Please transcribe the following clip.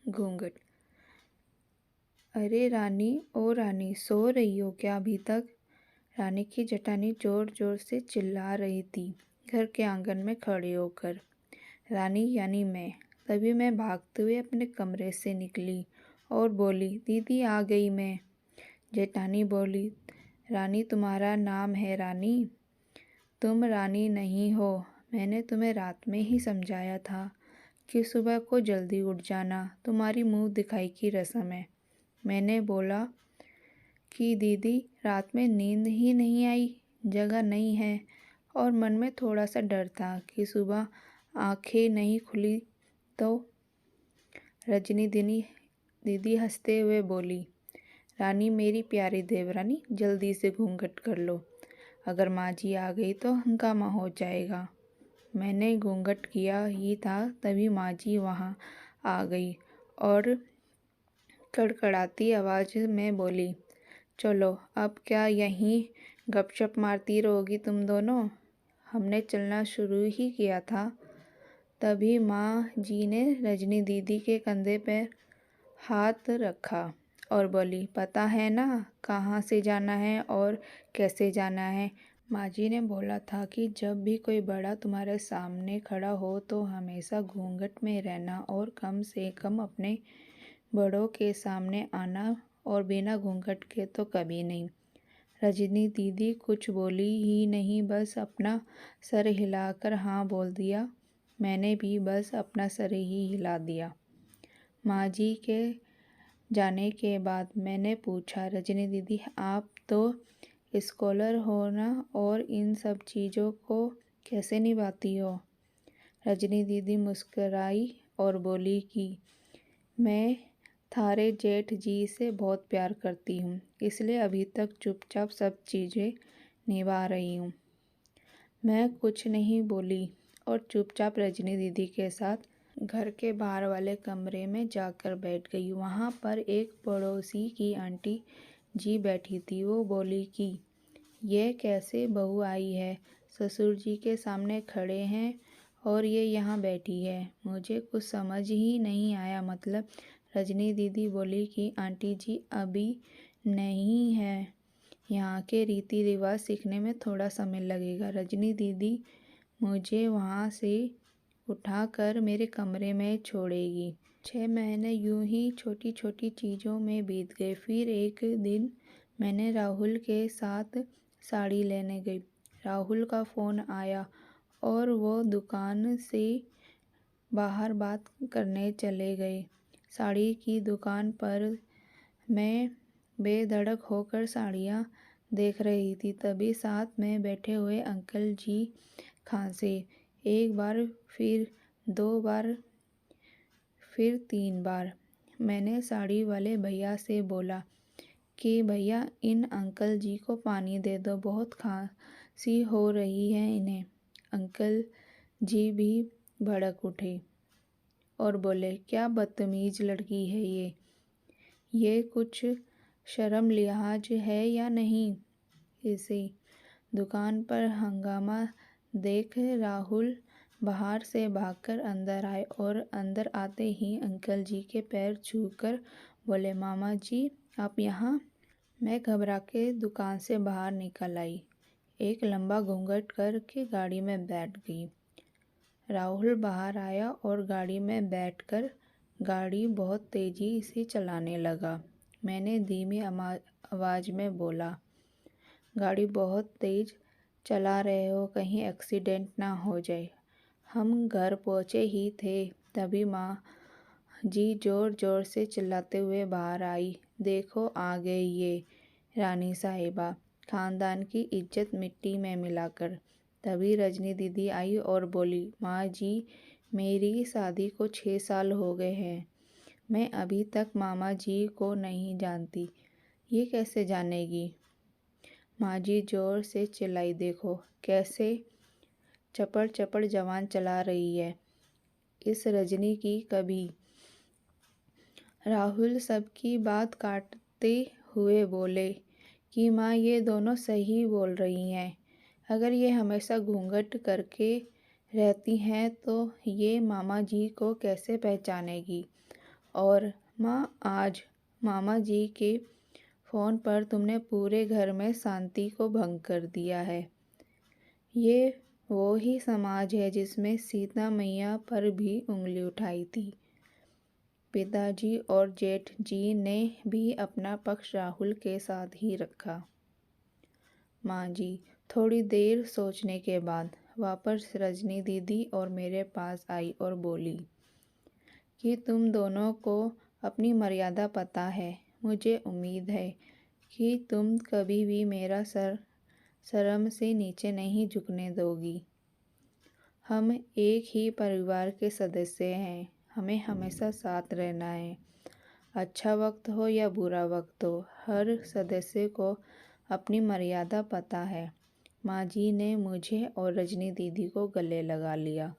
घूंघट। अरे रानी, ओ रानी, सो रही हो क्या अभी तक? रानी की जेठानी जोर जोर से चिल्ला रही थी घर के आंगन में खड़े होकर। रानी यानी मैं। तभी मैं भागते हुए अपने कमरे से निकली और बोली, दीदी आ गई मैं। जेठानी बोली, रानी तुम्हारा नाम है रानी? तुम रानी नहीं हो। मैंने तुम्हें रात में ही समझाया था कि सुबह को जल्दी उठ जाना, तुम्हारी मुंह दिखाई की रस्म है। मैंने बोला कि दीदी रात में नींद ही नहीं आई, जगह नहीं है, और मन में थोड़ा सा डर था कि सुबह आंखें नहीं खुली तो। रजनी दीदी हंसते हुए बोली, रानी मेरी प्यारी देवरानी, जल्दी से घूंघट कर लो, अगर माँ जी आ गई तो हंगामा हो जाएगा। मैंने घूंघट किया ही था तभी माँ जी वहाँ आ गई और कड़कड़ाती आवाज़ में बोली, चलो अब क्या यहीं गपशप मारती रहोगी तुम दोनों? हमने चलना शुरू ही किया था तभी माँ जी ने रजनी दीदी के कंधे पर हाथ रखा और बोली, पता है ना कहाँ से जाना है और कैसे जाना है? माँ जी ने बोला था कि जब भी कोई बड़ा तुम्हारे सामने खड़ा हो तो हमेशा घूंघट में रहना और कम से कम अपने बड़ों के सामने आना, और बिना घूंघट के तो कभी नहीं। रजनी दीदी कुछ बोली ही नहीं, बस अपना सर हिलाकर हाँ बोल दिया। मैंने भी बस अपना सर ही हिला दिया। माँ जी के जाने के बाद मैंने पूछा, रजनी दीदी आप तो स्कॉलर हो ना, और इन सब चीज़ों को कैसे निभाती हो? रजनी दीदी मुस्कुराई और बोली कि मैं थारे जेठ जी से बहुत प्यार करती हूँ, इसलिए अभी तक चुपचाप सब चीज़ें निभा रही हूँ। मैं कुछ नहीं बोली और चुपचाप रजनी दीदी के साथ घर के बाहर वाले कमरे में जाकर बैठ गई। वहाँ पर एक पड़ोसी की आंटी जी बैठी थी। वो बोली कि ये कैसे बहू आई है, ससुर जी के सामने खड़े हैं और ये यहाँ बैठी है, मुझे कुछ समझ ही नहीं आया। मतलब रजनी दीदी बोली कि आंटी जी अभी नहीं है, यहाँ के रीति रिवाज सीखने में थोड़ा समय लगेगा। रजनी दीदी मुझे वहाँ से उठाकर मेरे कमरे में छोड़ेगी। 6 महीने यूं ही छोटी छोटी चीज़ों में बीत गए। फिर एक दिन मैंने राहुल के साथ साड़ी लेने गई। राहुल का फ़ोन आया और वो दुकान से बाहर बात करने चले गए। साड़ी की दुकान पर मैं बेधड़क होकर साड़ियाँ देख रही थी, तभी साथ में बैठे हुए अंकल जी खांसे। एक बार, फिर 2 बार, फिर 3 बार। मैंने साड़ी वाले भैया से बोला कि भैया इन अंकल जी को पानी दे दो, बहुत खांसी हो रही है इन्हें। अंकल जी भी भड़क उठे और बोले, क्या बदतमीज लड़की है ये कुछ शर्म लिहाज है या नहीं इसे? दुकान पर हंगामा देख राहुल बाहर से भागकर अंदर आए और अंदर आते ही अंकल जी के पैर छूकर बोले, मामा जी आप यहाँ? मैं घबरा के दुकान से बाहर निकल आई, एक लंबा घूंघट करके गाड़ी में बैठ गई। राहुल बाहर आया और गाड़ी में बैठकर गाड़ी बहुत तेज़ी से चलाने लगा। मैंने धीमी आवाज़ में बोला, गाड़ी बहुत तेज़ चला रहे हो, कहीं एक्सीडेंट ना हो जाए। हम घर पहुँचे ही थे तभी माँ जी ज़ोर ज़ोर से चिल्लाते हुए बाहर आई, देखो आ गई ये रानी साहिबा, खानदान की इज्जत मिट्टी में मिलाकर। तभी रजनी दीदी आई और बोली, माँ जी मेरी शादी को 6 साल हो गए हैं, मैं अभी तक मामा जी को नहीं जानती, ये कैसे जानेगी? माँ जी जोर से चिल्लाई, देखो कैसे चपड़ चपड़ जवान चला रही है इस रजनी की कभी। राहुल सबकी बात काटते हुए बोले कि माँ ये दोनों सही बोल रही हैं, अगर ये हमेशा घूंघट करके रहती हैं तो ये मामा जी को कैसे पहचानेगी? और माँ, आज मामा जी के फ़ोन पर तुमने पूरे घर में शांति को भंग कर दिया है। ये वो ही समाज है जिसमें सीता मैया पर भी उंगली उठाई थी। पिताजी और जेठ जी ने भी अपना पक्ष राहुल के साथ ही रखा। माँ जी थोड़ी देर सोचने के बाद वापस रजनी दीदी और मेरे पास आई और बोली कि तुम दोनों को अपनी मर्यादा पता है। मुझे उम्मीद है कि तुम कभी भी मेरा सर शर्म से नीचे नहीं झुकने दोगी। हम एक ही परिवार के सदस्य हैं, हमें हमेशा साथ रहना है। अच्छा वक्त हो या बुरा वक्त हो, हर सदस्य को अपनी मर्यादा पता है। माँ जी ने मुझे और रजनी दीदी को गले लगा लिया।